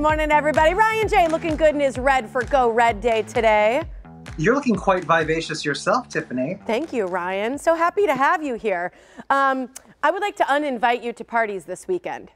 morning, everybody. Ryan J looking good in his red for Go Red Day today. You're looking quite vivacious yourself, Tiffany. Thank you, Ryan. So happy to have you here. I would like to uninvite you to parties this weekend.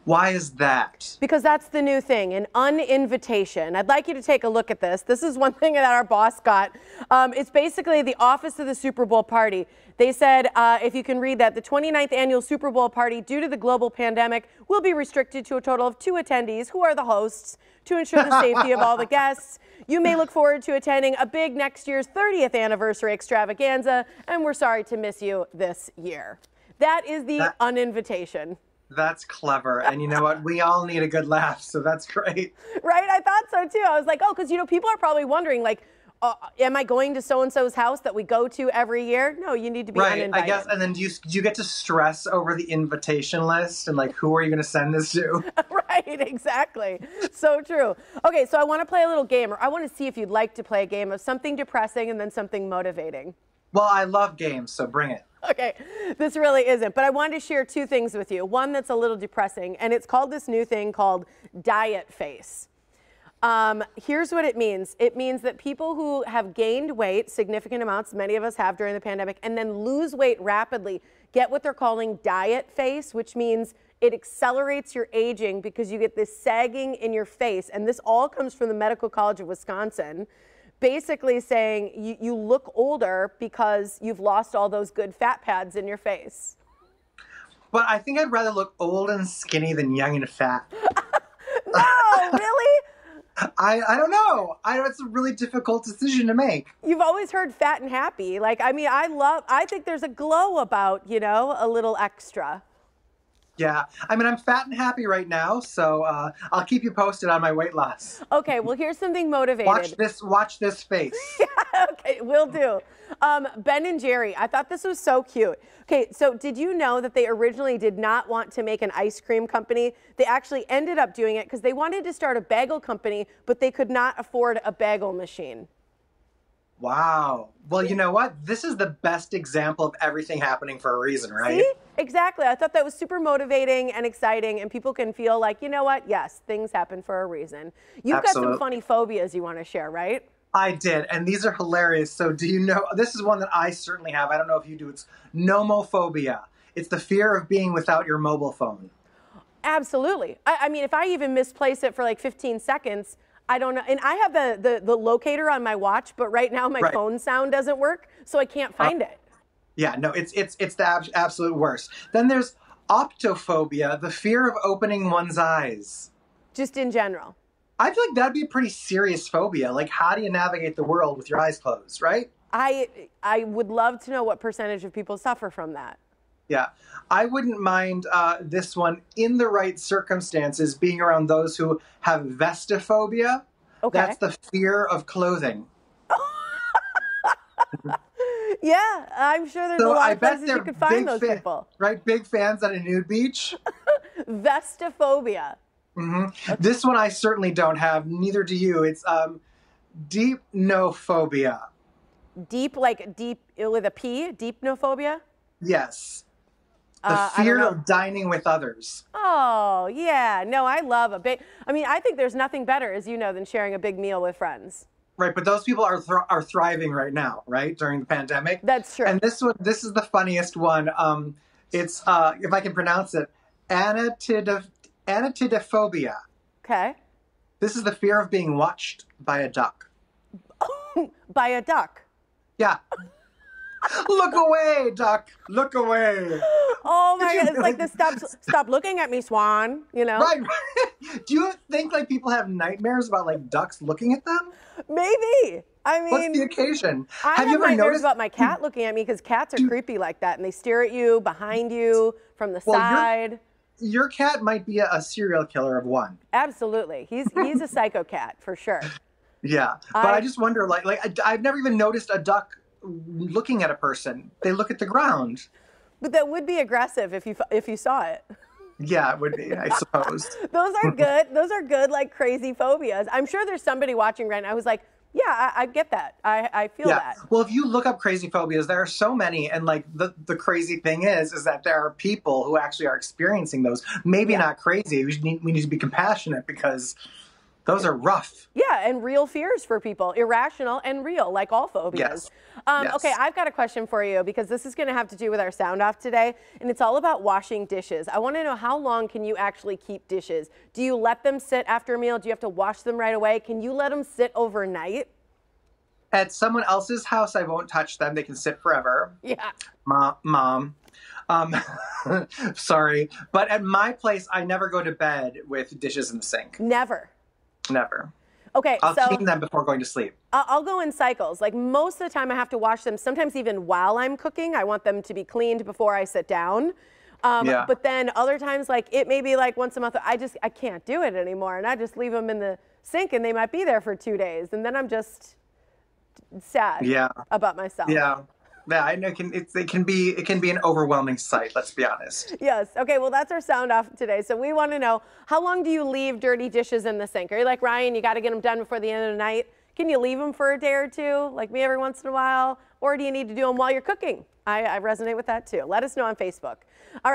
Why is that? Because that's the new thing, an uninvitation. I'd like you to take a look at this. This is one thing that our boss got. It's basically the office of the Super Bowl party. They said, if you can read that, the 29th annual Super Bowl party, due to the global pandemic, will be restricted to a total of 2 attendees, who are the hosts, to ensure the safety of all the guests. You may look forward to attending a big next year's 30th anniversary extravaganza, and we're sorry to miss you this year. That is the uninvitation. That's clever. And you know what? We all need a good laugh, so that's great. Right? I thought so too. I was like, oh, because, you know, people are probably wondering, like, am I going to so-and-so's house that we go to every year? No, you need to be uninvited. I guess. And then do you get to stress over the invitation list and, like, who are you going to send this to? Right, exactly. So true. Okay, so I want to play a little game, or I want to see if you'd like to play a game of something depressing and then something motivating. Well, I love games, so bring it. Okay, this really isn't, but I wanted to share 2 things with you. One that's a little depressing, and it's called this new thing called diet face. Here's what it means. It means that people who have gained weight, significant amounts, many of us have during the pandemic, and then lose weight rapidly, get what they're calling diet face, which means it accelerates your aging because you get this sagging in your face. And this all comes from the Medical College of Wisconsin, basically saying you look older because you've lost all those good fat pads in your face. But I think I'd rather look old and skinny than young and fat. No, really? I don't know. It's a really difficult decision to make. You've always heard fat and happy. Like, I mean, I think there's a glow about, you know, a little extra. Yeah, I mean, I'm fat and happy right now, so I'll keep you posted on my weight loss. Okay, well, here's something motivated. Watch this face. Yeah, okay, will do. Ben and Jerry, I thought this was so cute. Okay, so did you know that they originally did not want to make an ice cream company? They actually ended up doing it because they wanted to start a bagel company, but they could not afford a bagel machine. Wow. Well, you know what? This is the best example of everything happening for a reason, right? See? Exactly. I thought that was super motivating and exciting, and people can feel like, you know what? Yes, things happen for a reason. You've got some funny phobias you want to share, right? I did, and these are hilarious. So do you know, this is one that I certainly have. I don't know if you do. It's nomophobia. It's the fear of being without your mobile phone. Absolutely. I mean, if I even misplace it for like 15 seconds, I don't know. And I have the locator on my watch, but right now my phone sound doesn't work, so I can't find it. Yeah, no, it's the absolute worst. Then there's optophobia, the fear of opening one's eyes. Just in general. I feel like that'd be a pretty serious phobia. Like, how do you navigate the world with your eyes closed, right? I would love to know what percentage of people suffer from that. Yeah, I wouldn't mind this one, in the right circumstances, being around those who have vestophobia. Okay. That's the fear of clothing. Yeah, I'm sure there's a lot of places you could find those people. Right, big fans at a nude beach. Vestophobia. Mm-hmm. Okay. This one I certainly don't have, neither do you. It's deepnophobia. Deep, like deep with a P? Deepnophobia? Yes. The fear of dining with others. Oh, yeah. No, I love a big... I mean, I think there's nothing better, as you know, than sharing a big meal with friends. Right, but those people are thriving right now, right, during the pandemic. That's true. And this is the funniest one. It's, if I can pronounce it, Anitaphobia. Okay. This is the fear of being watched by a duck. By a duck? Yeah. Look away, duck. Look away. Oh my God! It's like the stop looking at me, swan. You know. Right. Do you think like people have nightmares about like ducks looking at them? Maybe. I mean, what's the occasion? I have nightmares about my cat looking at me because cats are creepy like that, and they stare at you, behind you, from the side. Your cat might be a serial killer of one. Absolutely. He's a psycho cat for sure. Yeah, but I just wonder, like I've never even noticed a duck looking at a person. They look at the ground. But that would be aggressive if you saw it. Yeah, it would be, I suppose. Those are good. Those are good, like, crazy phobias. I'm sure there's somebody watching right now who's like, Yeah, I get that. I feel that. Well, if you look up crazy phobias, there are so many. And like the crazy thing is that there are people who actually are experiencing those. Maybe not crazy. We need to be compassionate because those are rough. Yeah, and real fears for people, irrational and real, like all phobias. Yes. Okay, I've got a question for you because this is going to have to do with our sound off today, and it's all about washing dishes. I want to know, how long can you actually keep dishes? Do you let them sit after a meal? Do you have to wash them right away? Can you let them sit overnight? At someone else's house, I won't touch them. They can sit forever. Yeah. Mom. Sorry. But at my place, I never go to bed with dishes in the sink. Never. Never. Okay, I'll clean them before going to sleep. I'll go in cycles. Like most of the time I have to wash them, sometimes even while I'm cooking. I want them to be cleaned before I sit down. But then other times, like it may be like once a month, I can't do it anymore. And I just leave them in the sink and they might be there for 2 days. And then I'm just sad about myself. Yeah, I know it can be an overwhelming sight, let's be honest. Yes. Okay, well that's our sound off today. So we want to know, how long do you leave dirty dishes in the sink? Are you like Ryan, you got to get them done before the end of the night? Can you leave them for a day or two, like me every once in a while? Or do you need to do them while you're cooking? I resonate with that too. Let us know on Facebook. All right.